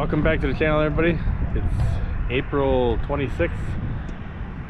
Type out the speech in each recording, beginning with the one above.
Welcome back to the channel, everybody. It's April 26th,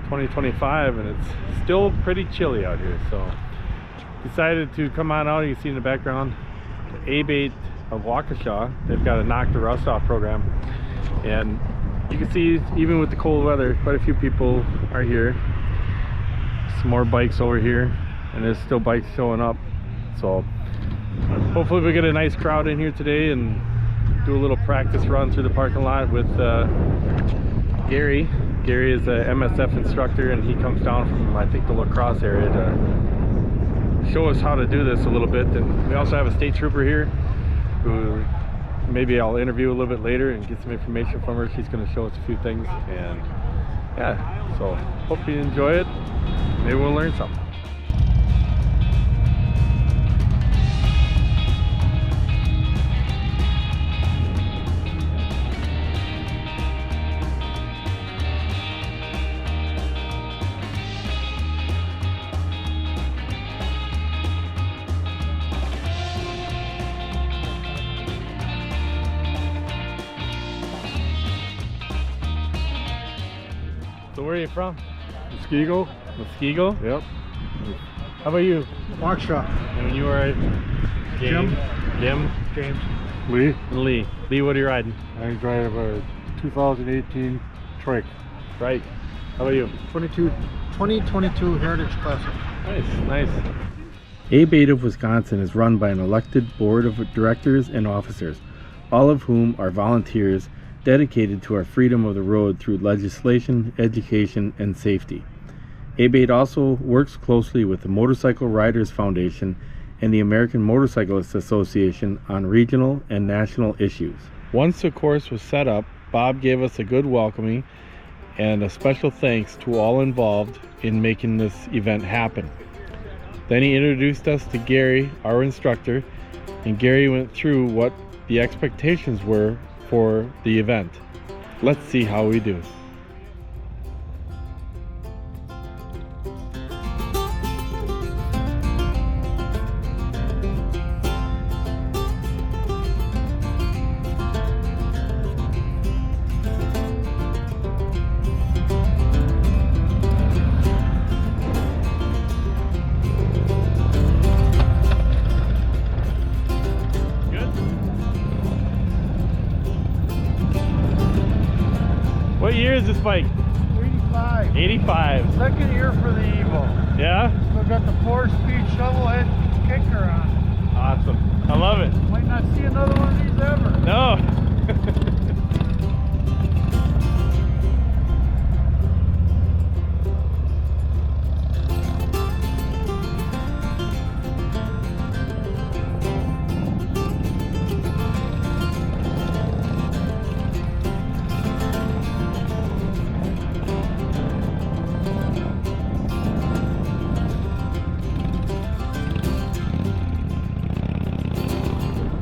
2025, and it's still pretty chilly out here, so decided to come on out. You can see in the background the Abate of Waukesha. They've got a knock the rust off program, and you can see even with the cold weather, quite a few people are here. Some more bikes over here, and there's still bikes showing up, so hopefully we get a nice crowd in here today and do a little practice run through the parking lot with Gary. Gary is a MSF instructor, and he comes down from, I think, the La Crosse area to show us how to do this a little bit. And we also have a state trooper here who maybe I'll interview a little bit later and get some information from her. She's going to show us a few things, and yeah, so hope you enjoy it. Maybe we'll learn something. So where are you from? Muskego. Muskego? Yep. How about you? Waukesha. And you are Jim. James. Lee. And Lee. Lee, what are you riding? I drive a 2018 trike. Right. How about you? 2022 Heritage Classic. Nice. Abate of Wisconsin is run by an elected board of directors and officers, all of whom are volunteers dedicated to our freedom of the road through legislation, education, and safety. Abate also works closely with the Motorcycle Riders Foundation and the American Motorcyclists Association on regional and national issues. Once the course was set up, Bob gave us a good welcoming and a special thanks to all involved in making this event happen. Then he introduced us to Gary, our instructor, and Gary went through what the expectations were for the event. Let's see how we do. What year is this bike? 85. 85. Second year for the Evo. Yeah? Still got the 4-speed shovel head kicker on it. Awesome. I love it. Might not see another one of these ever. No.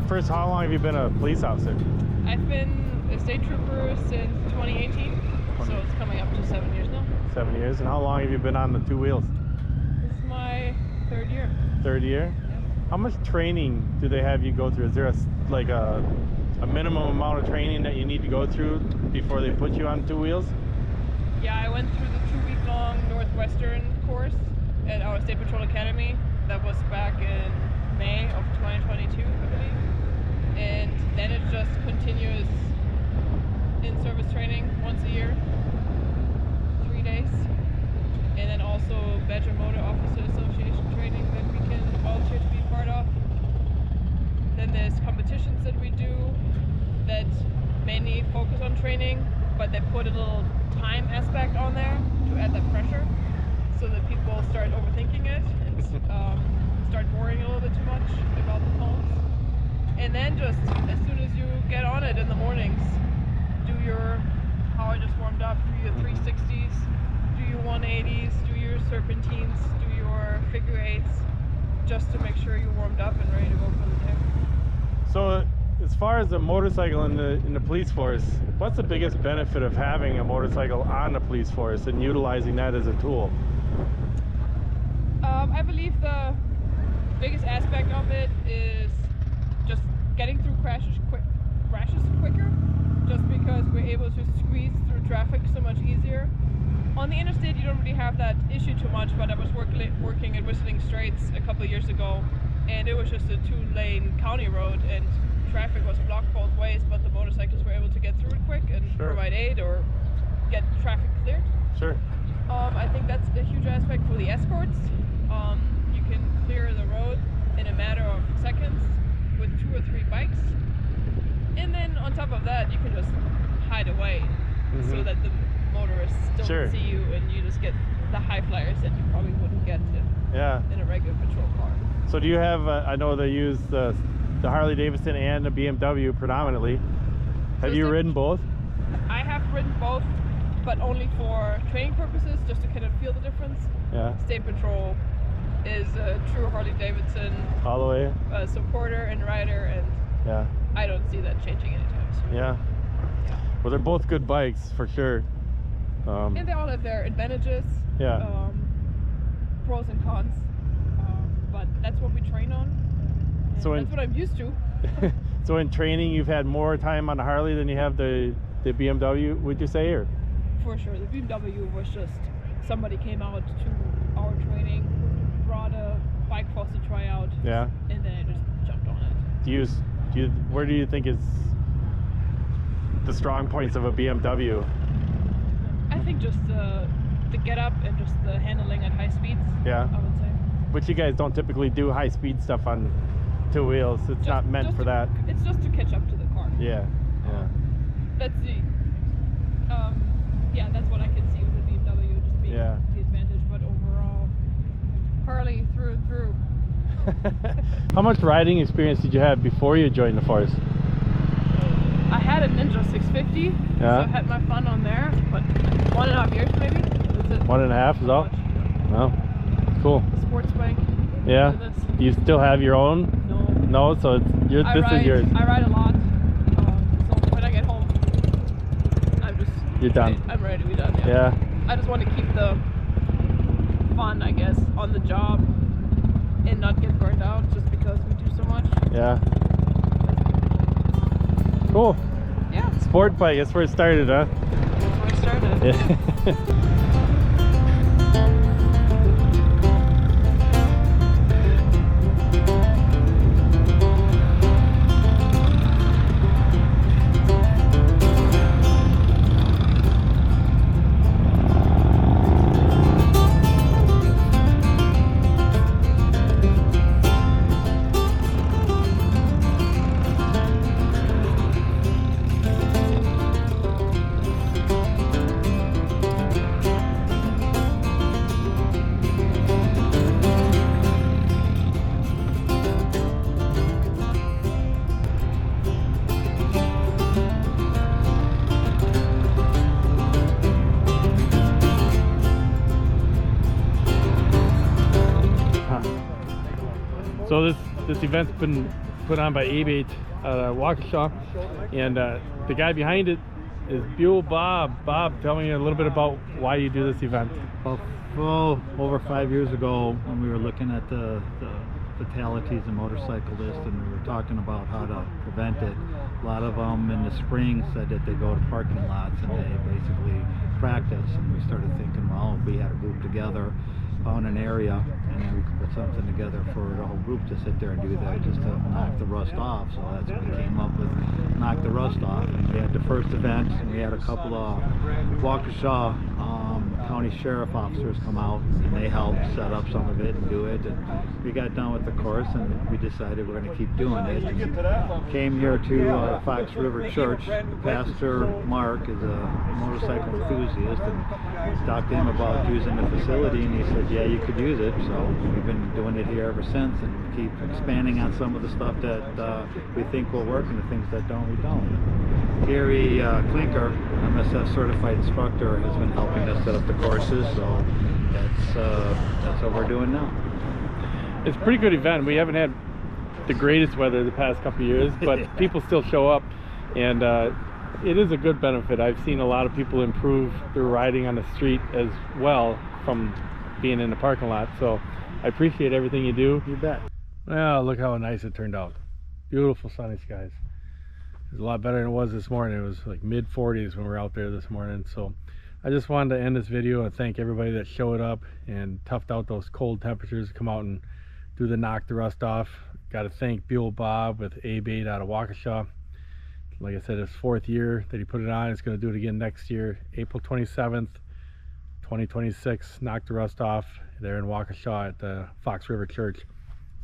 First, how long have you been a police officer? I've been a state trooper since 2018, so it's coming up to 7 years now. 7 years. And how long have you been on the two wheels? This is my third year. Third year? Yeah. How much training do they have you go through? Is there a minimum amount of training that you need to go through before they put you on two wheels? Yeah, I went through the 2-week-long Northwestern course at our State Patrol Academy. That was back in May of 2022, I believe. And then it just continues in-service training once a year, 3 days. And then also Badger Motor Officer Association training that we can volunteer to be part of. Then there's competitions that we do that mainly focus on training, but they put a little time aspect on there to add that pressure so that people start overthinking it and start worrying a little bit too much about the phones. And then just as soon as you get on it in the mornings, do your, how I just warmed up, do your 360s, do your 180s, do your serpentines, do your figure eights, just to make sure you're warmed up and ready to go for the day. So as far as a motorcycle in the police force, what's the biggest benefit of having a motorcycle on the police force and utilizing that as a tool? I believe the biggest aspect of it is just getting through crashes quicker, able to squeeze through traffic so much easier. On the interstate, you don't really have that issue too much, but I was working at Whistling Straits a couple of years ago, and it was just a 2-lane county road, and traffic was blocked both ways, but the motorcyclists were able to get through it quick and provide aid or get traffic cleared. Sure. I think that's a huge aspect for the escorts. You can clear the road in a matter of seconds with 2 or 3 bikes. And then on top of that, you can just hide away so that the motorists don't see you, and you just get the high flyers that you probably wouldn't get in a regular patrol car. So do you have, I know they use the Harley Davidson and the BMW predominantly. Have you ridden both? I have ridden both, but only for training purposes, just to kind of feel the difference. Yeah. State Patrol is a true Harley Davidson all the way supporter and rider, and I don't see that changing anytime soon. Yeah. Well, they're both good bikes for sure. And they all have their advantages, pros and cons, but that's what we train on. So that's what I'm used to. So in training, you've had more time on the Harley than you have the BMW, would you say, or? For sure, the BMW was just somebody came out to our training, brought a bike for us to try out, and then I just jumped on it. Where do you think is the strong points of a BMW? I think just the get up and just the handling at high speeds. I would say. But you guys don't typically do high speed stuff on 2 wheels. It's not meant for that. It's just to catch up to the car. That's the that's what I can see with the BMW, just being the advantage. But overall, Harley through and through. How much riding experience did you have before you joined the force? I had a Ninja 650, so I had my fun on there, but 1.5 years maybe. That's it. 1.5 is all? No. Cool. Sports bike. Yeah. Do you still have your own? No. So it's this is yours. I ride a lot. So when I get home, you're done. I'm ready to be done. Yeah. I just want to keep the fun, I guess, on the job and not get burned out just because we do so much. Yeah. Cool. Yeah. Sport bike, that's where it started, huh? That's where it started. Yeah. So this event's been put on by Abate of Waukesha, and the guy behind it is Buell Bob. Bob, tell me a little bit about why you do this event. Well, over 5 years ago, when we were looking at the fatalities of motorcyclists, and we were talking about how to prevent it, a lot of them in the spring said that they go to parking lots and they basically practice, and we started thinking, well, if we had a group together, found an area, and then we could put something together for the whole group to sit there and do that, just to knock the rust off. So that's when we came up with Knock the Rust Off. And we had the first event, and we had a couple of Waukesha County Sheriff officers come out, and they helped set up some of it and do it. And we got done with the course, and we decided we're going to keep doing it. And came here to Fox River Church. Pastor Mark is a motorcycle enthusiast, and talked to him about using the facility, and he said, yeah, you could use it. So we've been doing it here ever since, and keep expanding on some of the stuff that we think will work, and the things that don't, we don't. Gary Klinker, MSF certified instructor, has been helping us set up the courses, so that's what we're doing now. It's a pretty good event. We haven't had the greatest weather the past couple of years, but people still show up, and it is a good benefit. I've seen a lot of people improve their riding on the street as well from being in the parking lot, so I appreciate everything you do. You bet. Well, look how nice it turned out. Beautiful sunny skies. It's a lot better than it was this morning. It was like mid 40s when we were out there this morning. So I just wanted to end this video and thank everybody that showed up and toughed out those cold temperatures to come out and do the knock the rust off. Got to thank Buell Bob with Abate out of Waukesha. Like I said, it's 4th year that he put it on. He's going to do it again next year, April 27th, 2026. Knock the rust off there in Waukesha at the Fox River Church.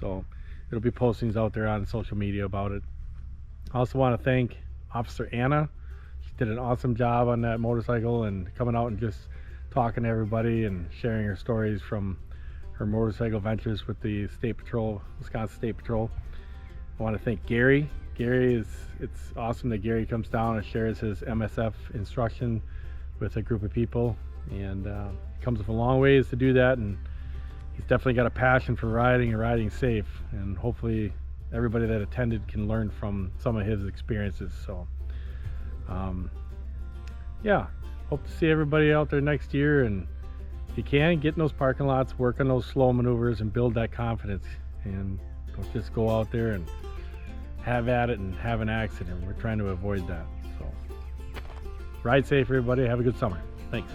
So it'll be postings out there on social media about it. I also want to thank Officer Anna. She did an awesome job on that motorcycle and coming out and just talking to everybody and sharing her stories from her motorcycle ventures with the State Patrol, Wisconsin State Patrol. I want to thank Gary. It's awesome that Gary comes down and shares his MSF instruction with a group of people, and comes from a long ways to do that, and he's definitely got a passion for riding and riding safe, and hopefully everybody that attended can learn from some of his experiences. So yeah, hope to see everybody out there next year, and if you can, get in those parking lots, work on those slow maneuvers and build that confidence, and don't just go out there and have at it and have an accident. We're trying to avoid that. So ride safe, everybody. Have a good summer. Thanks.